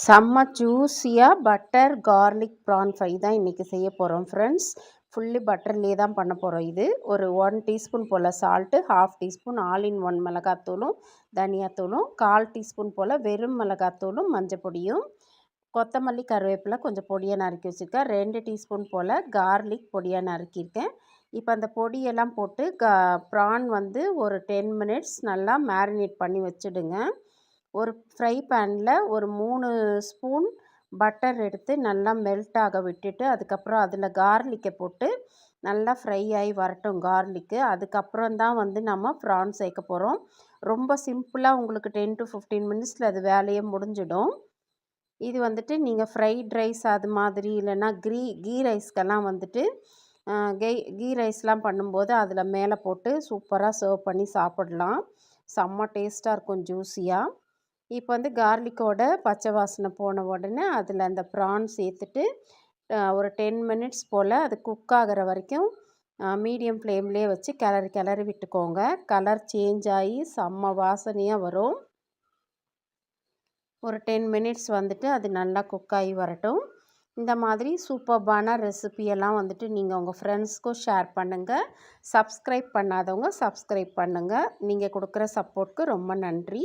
செம்ம ஜூஸியாக butter garlic PRAN fry தான் இன்றைக்கி செய்ய போகிறோம் ஃப்ரெண்ட்ஸ். ஃபுல்லி பட்டர்லேயே தான் பண்ண போகிறோம். இது ஒரு 1 டீஸ்பூன் போல் salt, 1/2 teaspoon all in one மிளகாத்தூளும் தனியாத்தூளும், 1/4 டீஸ்பூன் போல் வெறும் மிளகாத்தூளும் மஞ்சள் பொடியும், கொத்தமல்லி கருவேப்பிலை கொஞ்சம் பொடியாக நறுக்கி வச்சுருக்கேன், 2 டீஸ்பூன் போல் கார்லிக் பொடியாக நறுக்கியிருக்கேன். இப்போ அந்த பொடியெல்லாம் போட்டு ப்ரான் வந்து ஒரு 10 மினிட்ஸ் நல்லா மேரினேட் பண்ணி வச்சுடுங்க. ஒரு ஃப்ரை பேனில் ஒரு 3 ஸ்பூன் பட்டர் எடுத்து நல்லா மெல்ட் ஆக விட்டுட்டு, அதுக்கப்புறம் அதில் கார்லிக்கை போட்டு நல்லா ஃப்ரை ஆகி வரட்டும் கார்லிக்கு. அதுக்கப்புறம் தான் வந்து நம்ம ப்ரான் சேர்க்க போகிறோம். ரொம்ப சிம்பிளாக உங்களுக்கு 10 to 15 மினிட்ஸில் அது வேலையே முடிஞ்சிடும். இது வந்துட்டு நீங்கள் ஃப்ரைட் ரைஸ் அது மாதிரி இல்லைன்னா கீ ரைஸ்க்கெல்லாம் வந்துட்டு கீ ரைஸ்லாம் பண்ணும்போது அதில் மேலே போட்டு சூப்பராக சர்வ் பண்ணி சாப்பிடலாம். செம்ம டேஸ்ட்டாக இருக்கும் ஜூஸியாக. இப்போ வந்து கார்லிக்கோட பச்சை வாசனை போன உடனே அதில் அந்த ப்ரான் சேர்த்துட்டு ஒரு 10 மினிட்ஸ் போல் அது குக் ஆகிற வரைக்கும் மீடியம் ஃப்ளேம்லேயே வச்சு கிளறி விட்டுக்கோங்க. கலர் சேஞ்ச் ஆகி செம்ம வாசனையாக வரும். ஒரு 10 மினிட்ஸ் வந்துட்டு அது நல்லா குக் ஆகி வரட்டும். இந்த மாதிரி சூப்பர்பான ரெசிபியெல்லாம் வந்துட்டு நீங்கள் உங்கள் ஃப்ரெண்ட்ஸ்க்கும் ஷேர் பண்ணுங்கள். சப்ஸ்கிரைப் பண்ணாதவங்க சப்ஸ்கிரைப் பண்ணுங்கள். நீங்கள் கொடுக்குற சப்போர்ட்க்கு ரொம்ப நன்றி.